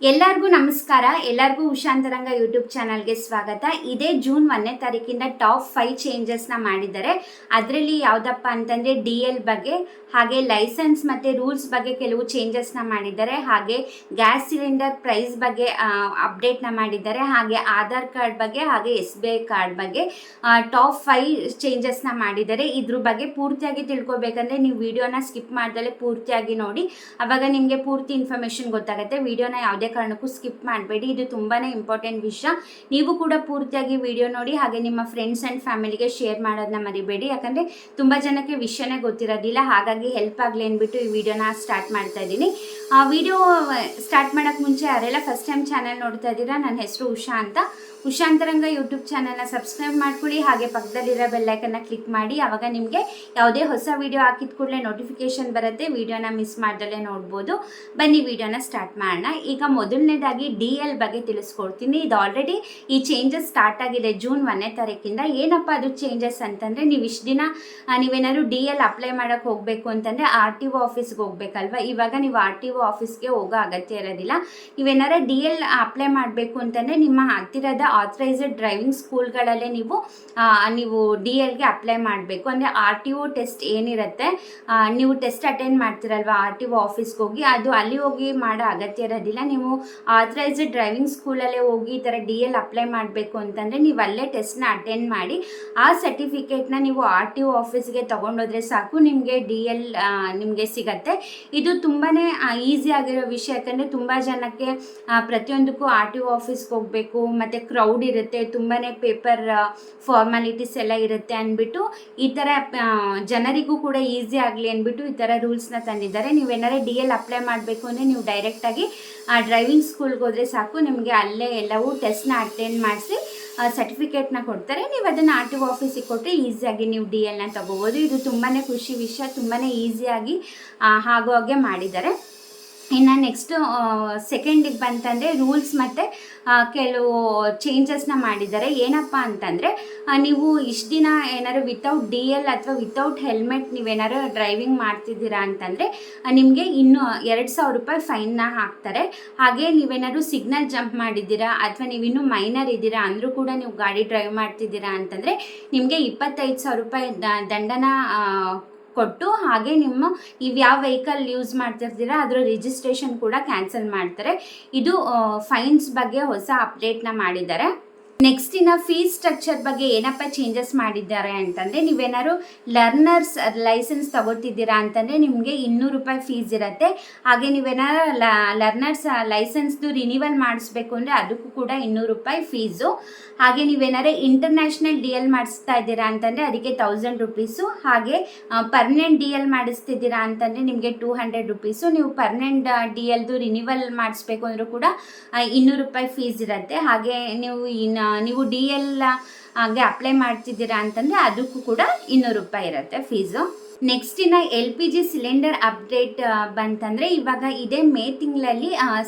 ಎಲ್ಲರಿಗೂ ನಮಸ್ಕಾರ. ಎಲ್ಲರಿಗೂ ಉಷಾಂತರಂಗ ಯೂಟ್ಯೂಬ್ ಚಾನಲ್ಗೆ ಸ್ವಾಗತ. ಇದೇ ಜೂನ್ 1ನೇ ತಾರೀಕಿಂದ ಟಾಪ್ 5 ಚೇಂಜಸ್ನ ಮಾಡಿದ್ದಾರೆ. ಅದರಲ್ಲಿ ಯಾವುದಪ್ಪ ಅಂತಂದರೆ DL ಬಗ್ಗೆ, ಹಾಗೆ ಲೈಸೆನ್ಸ್ ಮತ್ತು ರೂಲ್ಸ್ ಬಗ್ಗೆ ಕೆಲವು ಚೇಂಜಸ್ನ ಮಾಡಿದ್ದಾರೆ. ಹಾಗೆ ಗ್ಯಾಸ್ ಸಿಲಿಂಡರ್ ಪ್ರೈಸ್ ಬಗ್ಗೆ ಅಪ್ಡೇಟ್ನ ಮಾಡಿದ್ದಾರೆ. ಹಾಗೆ ಆಧಾರ್ ಕಾರ್ಡ್ ಬಗ್ಗೆ, ಹಾಗೆ SBI ಕಾರ್ಡ್ ಬಗ್ಗೆ ಟಾಪ್ 5 ಚೇಂಜಸ್ನ ಮಾಡಿದ್ದಾರೆ. ಇದ್ರ ಬಗ್ಗೆ ಪೂರ್ತಿಯಾಗಿ ತಿಳ್ಕೊಬೇಕಂದ್ರೆ ನೀವು ವಿಡಿಯೋನ ಸ್ಕಿಪ್ ಮಾಡ್ದಲೇ ಪೂರ್ತಿಯಾಗಿ ನೋಡಿ, ಆವಾಗ ನಿಮಗೆ ಪೂರ್ತಿ ಇನ್ಫಾರ್ಮೇಷನ್ ಗೊತ್ತಾಗುತ್ತೆ. ವಿಡಿಯೋನ ಯಾವುದೇ ಕಾರಣಕ್ಕೂ ಸ್ಕಿಪ್ ಮಾಡಬೇಡಿ, ಇದು ತುಂಬಾ ಇಂಪಾರ್ಟೆಂಟ್ ವಿಷಯ. ನೀವು ಕೂಡ ಪೂರ್ತಿಯಾಗಿ ವಿಡಿಯೋ ನೋಡಿ, ಹಾಗೆ ನಿಮ್ಮ ಫ್ರೆಂಡ್ಸ್ ಆ್ಯಂಡ್ ಫ್ಯಾಮಿಲಿಗೆ ಶೇರ್ ಮಾಡೋದನ್ನ ಮರಿಬೇಡಿ. ಯಾಕಂದರೆ ತುಂಬ ಜನಕ್ಕೆ ವಿಷಯನೇ ಗೊತ್ತಿರೋದಿಲ್ಲ, ಹಾಗಾಗಿ ಹೆಲ್ಪ್ ಆಗಲಿ ಅಂದ್ಬಿಟ್ಟು ಈ ವಿಡಿಯೋನ ಸ್ಟಾರ್ಟ್ ಮಾಡ್ತಾ ಇದ್ದೀನಿ. ವಿಡಿಯೋ ಸ್ಟಾರ್ಟ್ ಮಾಡೋಕ್ಕೆ ಮುಂಚೆ ಯಾರೆಲ್ಲ ಫಸ್ಟ್ ಟೈಮ್ ಚಾನಲ್ ನೋಡ್ತಾ ಇದ್ದೀರಾ, ನನ್ನ ಹೆಸರು ಉಷಾ ಅಂತ. ಉಷಾಂತರಂಗ ಯೂಟ್ಯೂಬ್ ಚಾನಲ್ನ ಸಬ್ಸ್ಕ್ರೈಬ್ ಮಾಡ್ಕೊಳ್ಳಿ, ಹಾಗೆ ಪಕ್ಕದಲ್ಲಿರೋ ಬೆಲ್ಲೈಕನ್ನ ಕ್ಲಿಕ್ ಮಾಡಿ. ಆವಾಗ ನಿಮಗೆ ಯಾವುದೇ ಹೊಸ ವಿಡಿಯೋ ಹಾಕಿದ ಕೂಡಲೇ ನೋಟಿಫಿಕೇಶನ್ ಬರುತ್ತೆ, ವಿಡಿಯೋನ ಮಿಸ್ ಮಾಡ್ದಲೇ ನೋಡ್ಬೋದು. ಬನ್ನಿ ವಿಡಿಯೋನ ಸ್ಟಾರ್ಟ್ ಮಾಡೋಣ. ಈಗ ಮೊದಲನೇದಾಗಿ DL ಬಗ್ಗೆ ತಿಳಿಸ್ಕೊಡ್ತೀನಿ. ಇದು ಆಲ್ರೆಡಿ ಈ ಚೇಂಜಸ್ ಸ್ಟಾರ್ಟ್ ಆಗಿದೆ ಜೂನ್ 1ನೇ ತಾರೀಕಿಂದ. ಏನಪ್ಪ ಅದು ಚೇಂಜಸ್ ಅಂತಂದರೆ, ನೀವು ಇಷ್ಟು ದಿನ ನೀವೇನಾದ್ರು DL ಅಪ್ಲೈ ಮಾಡೋಕ್ಕೆ ಹೋಗಬೇಕು ಅಂತಂದರೆ RTO ಆಫೀಸ್ಗೆ ಹೋಗ್ಬೇಕಲ್ವ. ಇವಾಗ ನೀವು RTO ಆಫೀಸ್ಗೆ ಹೋಗೋ ಅಗತ್ಯ ಇರೋದಿಲ್ಲ. ನೀವೇನಾರ DL ಅಪ್ಲೈ ಮಾಡಬೇಕು ಅಂತಂದರೆ ನಿಮ್ಮ ಹತ್ತಿರದ ಆಥರೈಸ್ಡ್ ಡ್ರೈವಿಂಗ್ ಸ್ಕೂಲ್ಗಳಲ್ಲೇ ನೀವು DLಗೆ ಅಪ್ಲೈ ಮಾಡಬೇಕು. ಅಂದರೆ RTO ಟೆಸ್ಟ್ ಏನಿರುತ್ತೆ, ನೀವು ಟೆಸ್ಟ್ ಅಟೆಂಡ್ ಮಾಡ್ತೀರಲ್ವ RTO ಆಫೀಸ್ಗೆ ಹೋಗಿ, ಅದು ಅಲ್ಲಿ ಹೋಗಿ ಮಾಡೋ ಅಗತ್ಯ ಇರೋದಿಲ್ಲ. ನೀವು ಆಥರೈಸ್ಡ್ ಡ್ರೈವಿಂಗ್ ಸ್ಕೂಲಲ್ಲೇ ಹೋಗಿ ಈ ಥರ DL ಅಪ್ಲೈ ಮಾಡಬೇಕು ಅಂತಂದರೆ ನೀವು ಅಲ್ಲೇ ಟೆಸ್ಟ್ನ ಅಟೆಂಡ್ ಮಾಡಿ ಆ ಸರ್ಟಿಫಿಕೇಟ್ನ ನೀವು RTO ಆಫೀಸ್ಗೆ ತೊಗೊಂಡೋದ್ರೆ ಸಾಕು, ನಿಮಗೆ DL ನಿಮಗೆ ಸಿಗತ್ತೆ. ಇದು ತುಂಬಾ ಈಸಿ ಆಗಿರೋ ವಿಷಯ. ಯಾಕಂದರೆ ತುಂಬ ಜನಕ್ಕೆ ಪ್ರತಿಯೊಂದಕ್ಕೂ RTO ಆಫೀಸ್ಗೆ ಹೋಗಬೇಕು, ಮತ್ತು ಕ್ರೌಡ್ ಇರುತ್ತೆ, ತುಂಬಾ ಪೇಪರ್ ಫಾರ್ಮಾಲಿಟೀಸ್ ಎಲ್ಲ ಇರುತ್ತೆ ಅಂದ್ಬಿಟ್ಟು ಈ ಥರ ಜನರಿಗೂ ಕೂಡ ಈಸಿ ಆಗಲಿ ಅಂದ್ಬಿಟ್ಟು ಈ ಥರ ರೂಲ್ಸ್ನ ತಂದಿದ್ದಾರೆ. ನೀವೇನಾದ್ರೆ DL ಅಪ್ಲೈ ಮಾಡಬೇಕು ಅಂದರೆ ನೀವು ಡೈರೆಕ್ಟಾಗಿ ಡ್ರೈವಿಂಗ್ ಸ್ಕೂಲ್ಗೆ ಹೋದರೆ ಸಾಕು, ನಿಮಗೆ ಅಲ್ಲೇ ಎಲ್ಲವೂ ಟೆಸ್ಟ್ನ ಅಟೆಂಡ್ ಮಾಡಿಸಿ ಸರ್ಟಿಫಿಕೇಟ್ನ ಕೊಡ್ತಾರೆ. ನೀವು ಅದನ್ನು RTO ಆಫೀಸಿಗೆ ಕೊಟ್ಟರೆ ಈಸಿಯಾಗಿ ನೀವು DLನ ತಗೋಬೋದು. ಇದು ತುಂಬಾ ಖುಷಿ ವಿಷಯ, ತುಂಬಾ ಈಸಿಯಾಗಿ ಆಗೋ ಹಾಗೆ ಮಾಡಿದ್ದಾರೆ. ಇನ್ನು ನೆಕ್ಸ್ಟು ಸೆಕೆಂಡಿಗೆ ಬಂತಂದರೆ ರೂಲ್ಸ್ ಮತ್ತು ಕೆಲವು ಚೇಂಜಸ್ನ ಮಾಡಿದ್ದಾರೆ. ಏನಪ್ಪ ಅಂತಂದರೆ, ನೀವು ಇಷ್ಟು ದಿನ ಏನಾದ್ರು ವಿತೌಟ್ DL ಅಥವಾ ವಿತೌಟ್ ಹೆಲ್ಮೆಟ್ ನೀವೇನಾದ್ರು ಡ್ರೈವಿಂಗ್ ಮಾಡ್ತಿದ್ದೀರಾ ಅಂತಂದರೆ ನಿಮಗೆ ಇನ್ನೂ 2,000 ರೂಪಾಯಿ ಫೈನ್ನ ಹಾಕ್ತಾರೆ. ಹಾಗೆ ನೀವೇನಾದ್ರು ಸಿಗ್ನಲ್ ಜಂಪ್ ಮಾಡಿದ್ದೀರಾ ಅಥವಾ ನೀವಿನ್ನೂ ಮೈನರ್ ಇದ್ದೀರಾ ಅಂದರೂ ಕೂಡ ನೀವು ಗಾಡಿ ಡ್ರೈವ್ ಮಾಡ್ತಿದ್ದೀರಾ ಅಂತಂದರೆ ನಿಮಗೆ 25,000 ರೂಪಾಯಿ ದಂಡನ ಕೊಟ್ಟು, ಹಾಗೆ ನೀವು ಯಾವ ವೆಹಿಕಲ್ ಯೂಸ್ ಮಾಡ್ತಿರ್ತೀರಾ ಅದರ ರಿಜಿಸ್ಟ್ರೇಷನ್ ಕೂಡ ಕ್ಯಾನ್ಸಲ್ ಮಾಡ್ತಾರೆ. ಇದು ಫೈನ್ಸ್ ಬಗ್ಗೆ ಹೊಸ ಅಪ್ಡೇಟ್ನ ಮಾಡಿದ್ದಾರೆ. ನೆಕ್ಸ್ಟ್ ಇನ್ನು ಫೀಸ್ ಸ್ಟ್ರಕ್ಚರ್ ಬಗ್ಗೆ ಏನಪ್ಪ ಚೇಂಜಸ್ ಮಾಡಿದ್ದಾರೆ ಅಂತಂದರೆ, ನೀವೇನಾದ್ರು ಲರ್ನರ್ಸ್ ಲೈಸೆನ್ಸ್ ತಗೋತಿದ್ದೀರಾ ಅಂತಂದರೆ ನಿಮಗೆ 200 ರೂಪಾಯಿ ಫೀಸ್ ಇರುತ್ತೆ. ಹಾಗೆ ನೀವೇನಾದ್ರು ಲರ್ನರ್ಸ್ ಲೈಸೆನ್ಸ್ದು ರಿನಿವಲ್ ಮಾಡಿಸ್ಬೇಕು ಅಂದರೆ ಅದಕ್ಕೂ ಕೂಡ 200 ರೂಪಾಯಿ ಫೀಸು. ಹಾಗೆ ನೀವೇನಾದ್ರು ಇಂಟರ್ನ್ಯಾಷನಲ್ DL ಮಾಡಿಸ್ತಾ ಇದ್ದೀರಾ ಅಂತಂದರೆ ಅದಕ್ಕೆ 1000 ರೂಪೀಸು. ಹಾಗೆ ಪರ್ಮನೆಂಟ್ DL ಮಾಡಿಸ್ತಿದ್ದೀರಾ ಅಂತಂದರೆ ನಿಮಗೆ 200 ರೂಪೀಸು. ನೀವು ಪರ್ಮನೆಂಟ್ DLದು ರಿನಿವಲ್ ಮಾಡಿಸ್ಬೇಕು ಅಂದರೂ ಕೂಡ 200 ರೂಪಾಯಿ ಫೀಸ್ ಇರುತ್ತೆ. ಹಾಗೆ ನೀವು DL ಗೆ ಅಪ್ಲೈ ಮಾಡ್ತಿದ್ದೀರಾ ಅಂತಂದರೆ ಅದಕ್ಕೂ ಕೂಡ 200 ರೂಪಾಯಿ ಇರುತ್ತೆ ಫೀಸು. ನೆಕ್ಸ್ಟ್ ಇನ್ನು LPG ಸಿಲಿಂಡರ್ ಅಪ್ಡೇಟ್ ಬಂತಂದರೆ, ಇವಾಗ ಇದೇ ಮೇ ತಿಂಗಳಲ್ಲಿ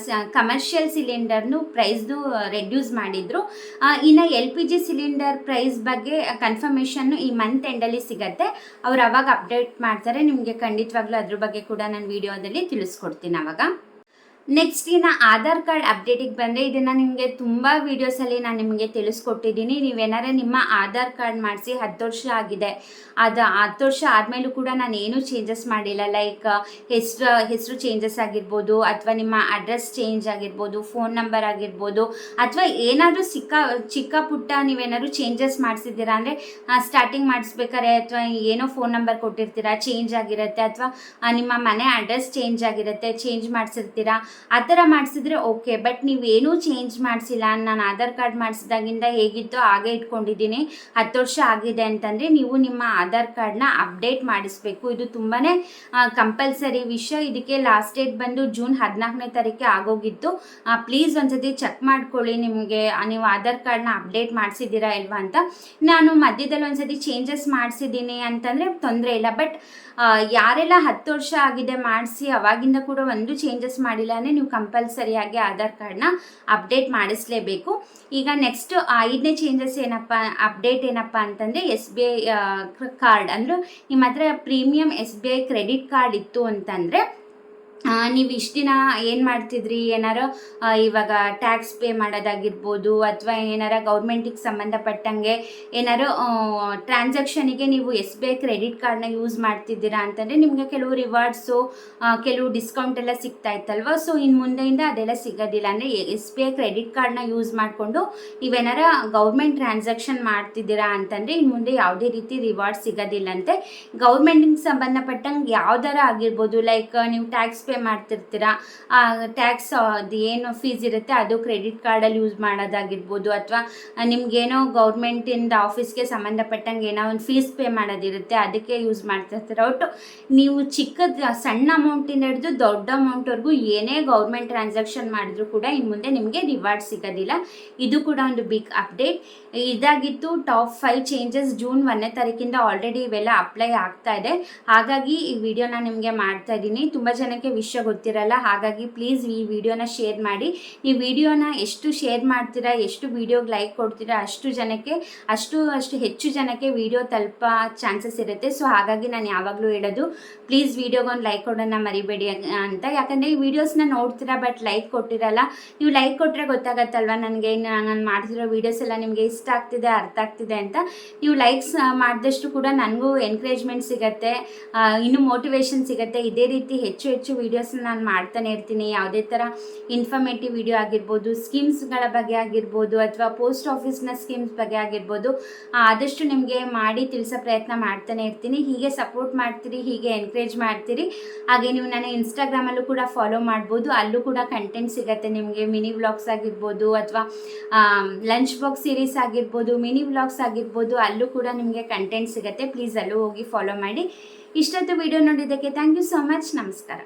ಕಮರ್ಷಿಯಲ್ ಸಿಲಿಂಡರ್ನು ಪ್ರೈಸ್ದು ರೆಡ್ಯೂಸ್ ಮಾಡಿದರು. ಇನ್ನು LPG ಸಿಲಿಂಡರ್ ಪ್ರೈಸ್ ಬಗ್ಗೆ ಕನ್ಫರ್ಮೇಷನ್ನು ಈ ಮಂತ್ ಎಂಡಲ್ಲಿ ಸಿಗುತ್ತೆ. ಅವ್ರು ಅವಾಗ ಅಪ್ಡೇಟ್ ಮಾಡ್ತಾರೆ. ನಿಮಗೆ ಖಂಡಿತವಾಗ್ಲೂ ಅದ್ರ ಬಗ್ಗೆ ಕೂಡ ನಾನು ವಿಡಿಯೋದಲ್ಲಿ ತಿಳಿಸ್ಕೊಡ್ತೀನಿ ಅವಾಗ. ನೆಕ್ಸ್ಟ್ ಇನ್ನು ಆಧಾರ್ ಕಾರ್ಡ್ ಅಪ್ಡೇಟಿಗೆ ಬಂದರೆ, ಇದನ್ನು ನಿಮಗೆ ತುಂಬ ವೀಡಿಯೋಸಲ್ಲಿ ನಾನು ನಿಮಗೆ ತಿಳಿಸ್ಕೊಟ್ಟಿದ್ದೀನಿ. ನೀವೇನಾದ್ರೆ ನಿಮ್ಮ ಆಧಾರ್ ಕಾರ್ಡ್ ಮಾಡಿಸಿ 10 ವರ್ಷ ಆಗಿದೆ, ಅದು 10 ವರ್ಷ ಆದಮೇಲೂ ಕೂಡ ನಾನು ಏನೂ ಚೇಂಜಸ್ ಮಾಡಿಲ್ಲ. ಲೈಕ್ ಹೆಸರು ಚೇಂಜಸ್ ಆಗಿರ್ಬೋದು, ಅಥವಾ ನಿಮ್ಮ ಅಡ್ರೆಸ್ ಚೇಂಜ್ ಆಗಿರ್ಬೋದು, ಫೋನ್ ನಂಬರ್ ಆಗಿರ್ಬೋದು, ಅಥವಾ ಏನಾದರೂ ಚಿಕ್ಕ ಪುಟ್ಟ ನೀವೇನಾದ್ರು ಚೇಂಜಸ್ ಮಾಡಿಸಿದ್ದೀರಾ ಅಂದರೆ, ಸ್ಟಾರ್ಟಿಂಗ್ ಮಾಡಿಸ್ಬೇಕಾದ್ರೆ ಅಥವಾ ಏನೋ ಫೋನ್ ನಂಬರ್ ಕೊಟ್ಟಿರ್ತೀರಾ ಚೇಂಜ್ ಆಗಿರುತ್ತೆ, ಅಥವಾ ನಿಮ್ಮ ಮನೆ ಅಡ್ರೆಸ್ ಚೇಂಜ್ ಆಗಿರುತ್ತೆ ಚೇಂಜ್ ಮಾಡಿಸಿರ್ತೀರಾ, ಆ ಥರ ಮಾಡಿಸಿದ್ರೆ ಓಕೆ. ಬಟ್ ನೀವೇನೂ ಚೇಂಜ್ ಮಾಡಿಸಿಲ್ಲ, ನಾನು ಆಧಾರ್ ಕಾರ್ಡ್ ಮಾಡಿಸಿದಾಗಿಂದ ಹೇಗಿತ್ತೋ ಹಾಗೆ ಇಟ್ಕೊಂಡಿದ್ದೀನಿ, 10 ವರ್ಷ ಆಗಿದೆ ಅಂತಂದರೆ ನೀವು ನಿಮ್ಮ ಆಧಾರ್ ಕಾರ್ಡ್ನ ಅಪ್ಡೇಟ್ ಮಾಡಿಸ್ಬೇಕು. ಇದು ತುಂಬಾ ಕಂಪಲ್ಸರಿ ವಿಷಯ. ಇದಕ್ಕೆ ಲಾಸ್ಟ್ ಡೇಟ್ ಬಂದು ಜೂನ್ 14ನೇ ತಾರೀಕಿಗೆ ಆಗೋಗಿತ್ತು. ಪ್ಲೀಸ್ ಒಂದ್ಸತಿ ಚೆಕ್ ಮಾಡ್ಕೊಳ್ಳಿ ನಿಮಗೆ ನೀವು ಆಧಾರ್ ಕಾರ್ಡ್ನ ಅಪ್ಡೇಟ್ ಮಾಡಿಸಿದ್ದೀರಾ ಇಲ್ವಾ ಅಂತ. ನಾನು ಮಧ್ಯದಲ್ಲಿ ಒಂದ್ಸತಿ ಚೇಂಜಸ್ ಮಾಡಿಸಿದ್ದೀನಿ ಅಂತಂದರೆ ತೊಂದರೆ ಇಲ್ಲ. ಬಟ್ ಯಾರೆಲ್ಲ 10 ವರ್ಷ ಆಗಿದೆ ಮಾಡಿಸಿ ಅವಾಗಿಂದ ಕೂಡ ಒಂದು ಚೇಂಜಸ್ ಮಾಡಿಲ್ಲ ಅಂದರೆ ನೀವು ಕಂಪಲ್ಸರಿಯಾಗಿ ಆಧಾರ್ ಕಾರ್ಡ್ನ ಅಪ್ಡೇಟ್ ಮಾಡಿಸಲೇಬೇಕು. ಈಗ ನೆಕ್ಸ್ಟ್ 5ನೇ ಚೇಂಜಸ್ ಅಪ್ಡೇಟ್ ಏನಪ್ಪ ಅಂತಂದರೆ, SBI ಕಾರ್ಡ್ ಅಂದರೆ ನಿಮ್ಮ ಹತ್ರ ಪ್ರೀಮಿಯಂ SBI ಕ್ರೆಡಿಟ್ ಕಾರ್ಡ್ ಇತ್ತು ಅಂತಂದರೆ ನೀವು ಇಷ್ಟು ದಿನ ಏನು ಮಾಡ್ತಿದ್ರಿ, ಏನಾರು ಇವಾಗ ಟ್ಯಾಕ್ಸ್ ಪೇ ಮಾಡೋದಾಗಿರ್ಬೋದು ಅಥವಾ ಏನಾರ ಗೌರ್ಮೆಂಟಿಗೆ ಸಂಬಂಧಪಟ್ಟಂಗೆ ಏನಾರು ಟ್ರಾನ್ಸಾಕ್ಷನಿಗೆ ನೀವು SBI ಕ್ರೆಡಿಟ್ ಕಾರ್ಡ್ನ ಯೂಸ್ ಮಾಡ್ತಿದ್ದೀರಾ ಅಂತಂದರೆ ನಿಮಗೆ ಕೆಲವು ರಿವಾರ್ಡ್ಸು ಕೆಲವು ಡಿಸ್ಕೌಂಟ್ ಎಲ್ಲ ಸಿಗ್ತಾ ಇತ್ತಲ್ವ. ಸೊ ಇನ್ನು ಮುಂದೆಯಿಂದ ಅದೆಲ್ಲ ಸಿಗೋದಿಲ್ಲ. ಅಂದರೆ SBI ಕ್ರೆಡಿಟ್ ಕಾರ್ಡ್ನ ಯೂಸ್ ಮಾಡಿಕೊಂಡು ನೀವೇನಾರ ಗೌರ್ಮೆಂಟ್ ಟ್ರಾನ್ಸಾಕ್ಷನ್ ಮಾಡ್ತಿದ್ದೀರಾ ಅಂತಂದರೆ ಇನ್ನು ಮುಂದೆ ಯಾವುದೇ ರೀತಿ ರಿವಾರ್ಡ್ ಸಿಗೋದಿಲ್ಲಂತೆ. ಗೌರ್ಮೆಂಟಿಗೆ ಸಂಬಂಧಪಟ್ಟಂಗೆ ಯಾವ್ದಾರ ಆಗಿರ್ಬೋದು, ಲೈಕ್ ನೀವು ಟ್ಯಾಕ್ಸ್ ಪೇ ಮಾಡ್ತಿರ್ತೀರಾ, ಟ್ಯಾಕ್ಸ್ ಅದು ಏನು ಫೀಸ್ ಇರುತ್ತೆ ಅದು ಕ್ರೆಡಿಟ್ ಕಾರ್ಡಲ್ಲಿ ಯೂಸ್ ಮಾಡೋದಾಗಿರ್ಬೋದು, ಅಥವಾ ನಿಮ್ಗೇನೋ ಗೌರ್ಮೆಂಟಿಂದ ಆಫೀಸ್ಗೆ ಸಂಬಂಧಪಟ್ಟಂಗೆ ಏನೋ ಒಂದು ಫೀಸ್ ಪೇ ಮಾಡೋದಿರುತ್ತೆ ಅದಕ್ಕೆ ಯೂಸ್ ಮಾಡ್ತಿರ್ತೀರ. ಒಟ್ಟು ನೀವು ಸಣ್ಣ ಅಮೌಂಟಿಂದ ಹಿಡಿದು ದೊಡ್ಡ ಅಮೌಂಟ್ವರೆಗೂ ಏನೇ ಗೌರ್ಮೆಂಟ್ ಟ್ರಾನ್ಸಾಕ್ಷನ್ ಮಾಡಿದ್ರು ಕೂಡ ಇನ್ನು ಮುಂದೆ ನಿಮಗೆ ರಿವಾರ್ಡ್ ಸಿಗೋದಿಲ್ಲ. ಇದು ಕೂಡ ಒಂದು ಬಿಗ್ ಅಪ್ಡೇಟ್. ಇದಾಗಿತ್ತು ಟಾಪ್ 5 ಚೇಂಜಸ್. ಜೂನ್ 1ನೇ ತಾರೀಕಿಂದ ಆಲ್ರೆಡಿ ಇವೆಲ್ಲ ಅಪ್ಲೈ ಆಗ್ತಾ ಇದೆ. ಹಾಗಾಗಿ ಈ ವಿಡಿಯೋನ ನಿಮಗೆ ಮಾಡ್ತಾ ಇದ್ದೀನಿ. ತುಂಬ ಜನಕ್ಕೆ ವಿಷಯ ಗೊತ್ತಿರಲ್ಲ, ಹಾಗಾಗಿ ಪ್ಲೀಸ್ ಈ ವಿಡಿಯೋನ ಶೇರ್ ಮಾಡಿ. ಈ ವಿಡಿಯೋನ ಎಷ್ಟು ಶೇರ್ ಮಾಡ್ತೀರಾ, ಎಷ್ಟು ವಿಡಿಯೋಗೆ ಲೈಕ್ ಕೊಡ್ತೀರಾ ಅಷ್ಟು ಹೆಚ್ಚು ಜನಕ್ಕೆ ವಿಡಿಯೋ ತಲುಪೋ ಚಾನ್ಸಸ್ ಇರುತ್ತೆ. ಸೊ ಹಾಗಾಗಿ ನಾನು ಯಾವಾಗಲೂ ಹೇಳೋದು, ಪ್ಲೀಸ್ ವಿಡಿಯೋಗೊಂದು ಲೈಕ್ ಕೊಡೋಣ ಮರಿಬೇಡಿ ಅಂತ. ಯಾಕಂದರೆ ಈ ವಿಡಿಯೋಸ್ನ ನೋಡ್ತೀರಾ ಬಟ್ ಲೈಕ್ ಕೊಟ್ಟಿರಲ್ಲ. ನೀವು ಲೈಕ್ ಕೊಟ್ಟರೆ ಗೊತ್ತಾಗತ್ತಲ್ವ ನನಗೆ ನಾನು ಮಾಡ್ತಿರೋ ವೀಡಿಯೋಸ್ ಎಲ್ಲ ನಿಮಗೆ ಇಷ್ಟ ಆಗ್ತಿದೆ, ಅರ್ಥ ಆಗ್ತಿದೆ ಅಂತ. ನೀವು ಲೈಕ್ಸ್ ಮಾಡಿದಷ್ಟು ಕೂಡ ನನಗೂ ಎನ್ಕರೇಜ್ಮೆಂಟ್ ಸಿಗುತ್ತೆ, ಇನ್ನೂ ಮೋಟಿವೇಶನ್ ಸಿಗುತ್ತೆ. ಇದೇ ರೀತಿ ಹೆಚ್ಚು ವೀಡಿಯೋಸ್ನ ನಾನು ಮಾಡ್ತಾನೆ ಇರ್ತೀನಿ. ಯಾವುದೇ ಥರ ಇನ್ಫಾರ್ಮೇಟಿವ್ ವಿಡಿಯೋ ಆಗಿರ್ಬೋದು, ಸ್ಕೀಮ್ಸ್ಗಳ ಬಗ್ಗೆ ಆಗಿರ್ಬೋದು, ಅಥವಾ ಪೋಸ್ಟ್ ಆಫೀಸ್ನ ಸ್ಕೀಮ್ಸ್ ಬಗ್ಗೆ ಆಗಿರ್ಬೋದು, ಆದಷ್ಟು ನಿಮಗೆ ಮಾಡಿ ತಿಳಿಸೋ ಪ್ರಯತ್ನ ಮಾಡ್ತಾನೆ ಇರ್ತೀನಿ. ಹೀಗೆ ಸಪೋರ್ಟ್ ಮಾಡ್ತೀರಿ, ಹೀಗೆ ಎನ್ಕರೇಜ್ ಮಾಡ್ತೀರಿ. ಹಾಗೆ ನೀವು ನನ್ನ ಇನ್ಸ್ಟಾಗ್ರಾಮಲ್ಲೂ ಕೂಡ ಫಾಲೋ ಮಾಡ್ಬೋದು. ಅಲ್ಲೂ ಕೂಡ ಕಂಟೆಂಟ್ ಸಿಗುತ್ತೆ ನಿಮಗೆ. ಮಿನಿ ವ್ಲಾಗ್ಸ್ ಆಗಿರ್ಬೋದು ಅಥವಾ ಲಂಚ್ ಬಾಕ್ಸ್ ಸೀರೀಸ್ ಆಗಿರ್ಬೋದು, ಮಿನಿ ವ್ಲಾಗ್ಸ್ ಆಗಿರ್ಬೋದು, ಅಲ್ಲೂ ಕೂಡ ನಿಮಗೆ ಕಂಟೆಂಟ್ ಸಿಗುತ್ತೆ. ಪ್ಲೀಸ್ ಅಲ್ಲೂ ಹೋಗಿ ಫಾಲೋ ಮಾಡಿ. ಇಷ್ಟೊತ್ತು ವಿಡಿಯೋ ನೋಡಿದ್ದಕ್ಕೆ ಥ್ಯಾಂಕ್ ಯು ಸೋ ಮಚ್. ನಮಸ್ಕಾರ.